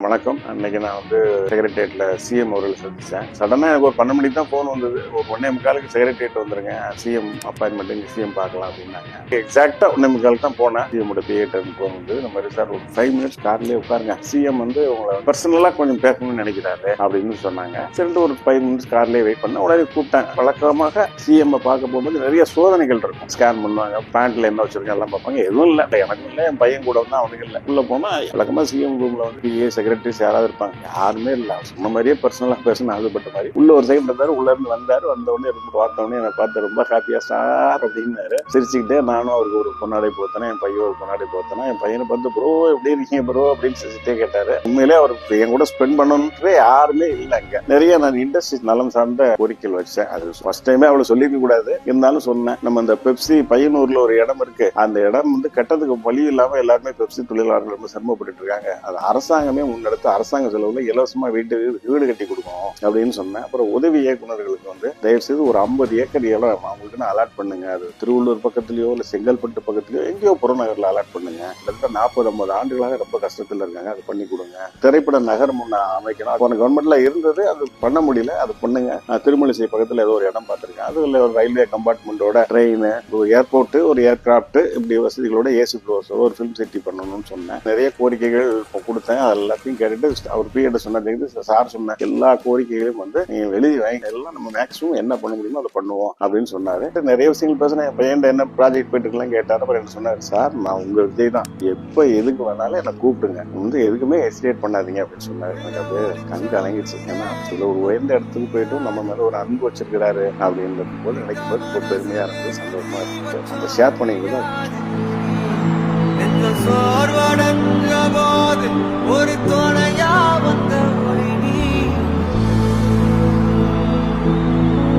வணக்கம். அன்னைக்கு நான் செக்ரட்டேரியட்ல சிஎம் அவர்களை சந்திச்சேன். சடனா எனக்கு ஒரு 12 மணிக்கு தான் போன் வந்தது. ஒரு 1:45 செக்ரட்டேரியட் வந்துருங்க, சிஎம் அப்பாயின்மெண்ட் சிஎம் பார்க்கலாம் அப்படின்னாங்க. எக்ஸாக்டா 1:45 தான் போனேன். சிஎம் பிஏட்ட போன் வந்து இந்த மாதிரி சார் ஒரு 5 மினிட்ஸ் கார்லயே உட்காருங்க, சிஎம் உங்களை பர்சனலா கொஞ்சம் பேசணும்னு நினைக்கிறாரு அப்படின்னு சொன்னாங்க. சரி ஒரு 5 மினிட்ஸ் கார்லயே வெயிட் பண்ண உடனே கூப்பிட்டேன். வழக்கமாக சிஎம் பார்க்க போகும்போது நிறைய சோதனைகள் இருக்கும். ஸ்கேன் பண்ணுவாங்க, பேண்ட்ல என்ன வச்சிருக்கேன் எல்லாம் பார்ப்பாங்க. எதுவும் இல்லை, எனக்கும் இல்லை, என் பையன் கூட வந்து அவனுக்கு இல்லை. உள்ள போனா வழக்கமா சிஎம் ரூம்ல பிஏ செக்ரட்டரிஸ் யாராவது இருப்பாங்க, யாருமே இல்ல. சொன்ன மாதிரியே பர்சனலா பேசணும் ஆசைப்பட்ட மாதிரி உள்ள ஒரு செகண்ட் இருந்தாரு. உள்ள இருந்து வந்தாரு. வந்தவொடனே பார்த்தவொடனே என்னை பார்த்து ரொம்ப ஹாப்பியா சார் அப்படின்னாரு. சிரிச்சுக்கிட்டே நானும் அவருக்கு ஒரு பொன்னாடை போத்தனேன், என் பையன் ஒரு பொன்னாடை போத்தனா. என் பையனை பார்த்து ப்ரோ எப்படி இருக்கீங்க ப்ரோ அப்படின்னு சிரிச்சுட்டே கேட்டாரு. உண்மையிலே அவருக்கு என் கூட ஸ்பெண்ட் பண்ணணும்ன்றே யாருமே இல்லை. அங்க நிறைய நான் இண்டஸ்ட்ரி நலம் சார்ந்த கோரிக்கைகள் வச்சேன். அது ஃபர்ஸ்ட் டைமே அவ்வளவு சொல்லிக்க கூடாது, இருந்தாலும் சொன்னேன். நம்ம இந்த பெப்சி பையனூர்ல ஒரு இடம் இருக்கு, அந்த இடம் கட்டத்துக்கு வழி இல்லாம எல்லாருமே பெப்சி தொழிலாளர்கள் ரொம்ப சிரமப்பட்டு இருக்காங்க. அது அரசாங்கமே முன்னெடுத்து அரசாங்க செலவுல இலவசமா வீடு கட்டி கொடுக்கணும் அப்படின்னு சொன்னேன். அப்புறம் உதவி இயக்குநர்களுக்கு தயவு செய்து ஒரு 50 ஏக்கர் இடம் அவங்களுக்கு அலாட் பண்ணுங்க. அது திருவள்ளூர் பக்கத்துலயோ இல்ல செங்கல்பட்டு பக்கத்துலயோ எங்கேயோ புறநகர்ல அலாட் பண்ணுங்க. கிட்டத்தட்ட 40-50 ஆண்டுகளாக ரொம்ப கஷ்டத்துல இருக்காங்க, அது பண்ணி கொடுங்க. திரைப்பட நகரம் அமைக்கணும், போன கவர்மெண்ட்ல இருந்தது, அது பண்ண முடியல, அது பண்ணுங்க. திருமலிசை பக்கத்துல ஏதோ ஒரு இடம் பார்த்திருக்கேன், அதுல ஒரு ரயில்வே கம்பார்ட்மெண்டோட ட்ரெயின், ஒரு ஏர்போர்ட், ஒரு ஏர்கிராப்ட், இப்படி வசதிகளோட ஏசி ஃப்ளோர்ஸ், ஒரு ஃபிலிம் சிட்டி பண்ணணும்னு சொன்னேன். நிறைய கோரிக்கைகள் கொடுத்தேன். அது எல்லாத்தையும் கேட்டுட்டு அவர் பிஎட் சொன்னது சார் சொன்ன எல்லா கோரிக்கைகளையும் நீங்க எழுதி வாங்க, எல்லாம் நம்ம மேக்ஸிமம் என்ன பண்ண முடியுமோ அதை பண்ணுவோம் அப்படின்னு சொன்னாரு. நிறைய விஷயங்கள் பேசினேன். பையன் என்ன ப்ராஜெக்ட் போயிட்டு இருக்கலாம் கேட்டாரு. அப்புறம் என்ன சொன்னாரு, சார் நான் உங்க விஜய் தான், எப்ப எதுக்கு வேணாலும் என்ன கூப்பிடுங்க, எதுக்குமே ஹெசிடேட் பண்ணாதீங்க அப்படின்னு சொன்னாரு. எனக்கு அப்படியே கண் கலங்கிடுச்சு. ஏன்னா சில ஒரு உயர்ந்த இடத்துக்கு போயிட்டும் நம்ம மேல ஒரு அன்பு வச்சிருக்கிறாரு அப்படின்றது போது நினைக்கும் போது ரொம்ப பெருமையா இருக்கு, சந்தோஷமா இருக்கு. அந்த ஷேர் பண்ணிக்கிறது ஒரு துணை